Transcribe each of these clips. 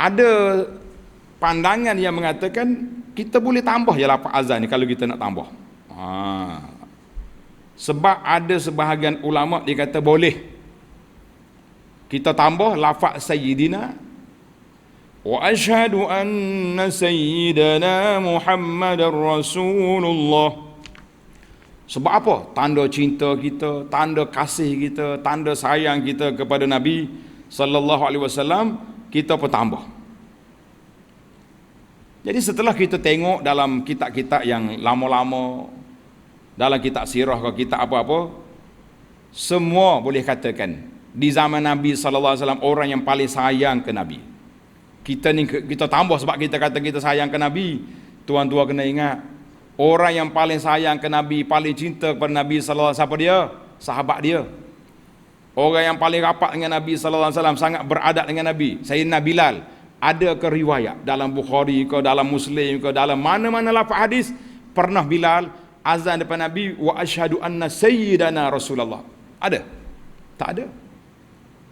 Ada pandangan yang mengatakan kita boleh tambah je lafaz azan ni kalau kita nak tambah. Sebab ada sebahagian ulama dia kata boleh kita tambah lafaz sayyidina wa asyhadu anna sayyidana Muhammadar Rasulullah. Sebab apa? Tanda cinta kita, tanda kasih kita, tanda sayang kita kepada Nabi sallallahu alaihi wasallam, kita pun tambah. Jadi setelah kita tengok dalam kitab-kitab yang lama-lama, dalam kitab sirah ke kitab apa-apa, semua boleh katakan di zaman Nabi sallallahu alaihi wasallam orang yang paling sayang ke Nabi. Kita tambah sebab kita kata kita sayang ke Nabi. Tuan-tuan kena ingat, orang yang paling sayang ke Nabi, paling cinta kepada Nabi sallallahu alaihi wasallam, siapa dia? Sahabat dia. Orang yang paling rapat dengan Nabi sallallahu alaihi wasallam, sangat beradab dengan Nabi, Sayyidina Bilal. Ada ke riwayat dalam Bukhari ke dalam Muslim ke dalam mana-mana lafaz hadis, pernah Bilal azan depan Nabi, wa asyhadu anna sayyidana Rasulullah? Ada? Tak ada.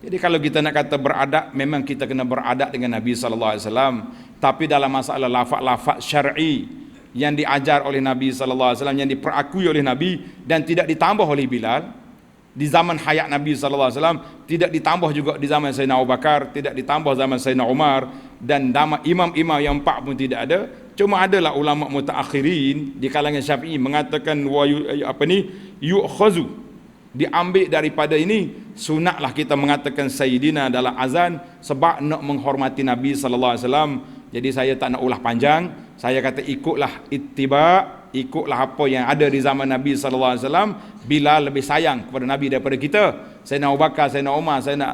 Jadi kalau kita nak kata beradab, memang kita kena beradab dengan Nabi sallallahu alaihi wasallam, tapi dalam masalah lafaz-lafaz syar'i yang diajar oleh Nabi sallallahu alaihi wasallam, yang diperakui oleh Nabi dan tidak ditambah oleh Bilal di zaman hayat Nabi sallallahu alaihi wasallam, tidak ditambah juga di zaman Sayyidina Abu Bakar, tidak ditambah zaman Sayyidina Umar, dan nama imam-imam yang 4 pun tidak ada. Cuma adalah ulama mutaakhirin di kalangan Syafi'i mengatakan yu'khazu, diambil daripada ini, sunatlah kita mengatakan sayyidina dalam azan sebab nak menghormati Nabi sallallahu alaihi wasallam. Jadi saya tak nak ulah panjang, saya kata ikutlah ittiba, ikutlah apa yang ada di zaman Nabi sallallahu alaihi wasallam. Bilal lebih sayang kepada Nabi daripada kita. Sayyidina Abu Bakar, Sayyidina Umar, Sayyidina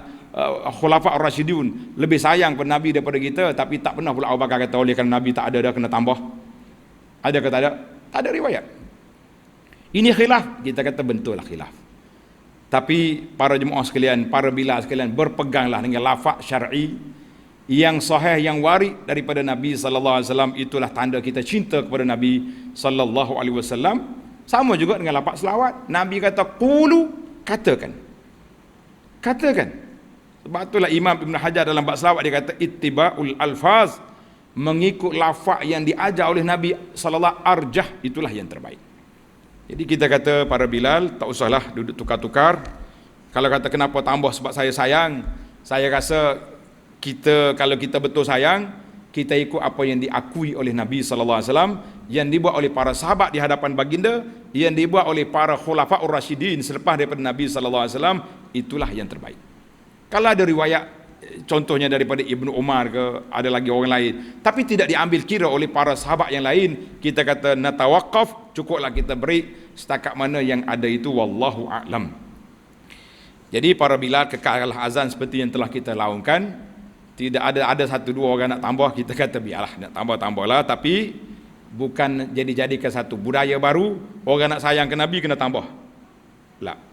Khulafa ar-Rasyidun lebih sayang kepada Nabi daripada kita. Tapi tak pernah pula Abu Bakar kata oleh kerana Nabi tak ada dah kena tambah. Ada ke tak ada? Tak ada riwayat. Ini khilaf, kita kata betul lah khilaf. Tapi para jemaah sekalian, para Bilal sekalian, berpeganglah dengan lafaz syar'i yang sahih, yang warid daripada Nabi sallallahu alaihi wasallam. Itulah tanda kita cinta kepada Nabi sallallahu alaihi wasallam. Sama juga dengan lafaz selawat. Nabi kata qulu, katakan. Katakan. Sebab itulah Imam Ibn Hajar dalam bab selawat dia kata ittiba'ul alfaz, mengikut lafaz yang diajar oleh Nabi sallallahu arjah, itulah yang terbaik. Jadi kita kata para Bilal tak usahlah duduk tukar-tukar. Kalau kata kenapa tambah sebab saya sayang, saya rasa kita, kalau kita betul sayang, kita ikut apa yang diakui oleh Nabi sallallahu alaihi wasallam, yang dibuat oleh para sahabat di hadapan baginda, yang dibuat oleh para khulafaur rasyidin selepas daripada Nabi sallallahu alaihi wasallam, itulah yang terbaik. Kalau ada riwayat contohnya daripada Ibnu Umar ke, ada lagi orang lain, tapi tidak diambil kira oleh para sahabat yang lain, kita kata natawaqaf, cukuplah kita break setakat mana yang ada itu, wallahu a'lam. Jadi para Bilal kekallah azan seperti yang telah kita laungkan. Tidak ada satu dua orang nak tambah, kita kata biarlah, nak tambah-tambahlah, tapi bukan jadi-jadikan satu budaya baru, orang nak sayang ke Nabi kena tambah. Tak.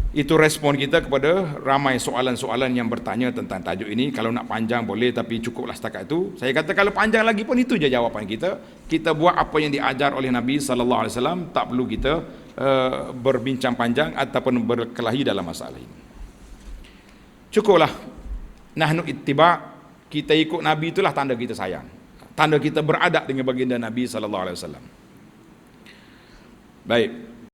Itu respon kita kepada ramai soalan-soalan yang bertanya tentang tajuk ini. Kalau nak panjang boleh, tapi cukuplah setakat itu. Saya kata kalau panjang lagi pun itu je jawapan kita. Kita buat apa yang diajar oleh Nabi sallallahu alaihi wasallam, tak perlu kita berbincang panjang ataupun berkelahi dalam masalah ini. Cukuplah. Nahnu ittiba, kita ikut Nabi, itulah tanda kita sayang. Tanda kita beradab dengan baginda Nabi sallallahu alaihi wasallam. Baik.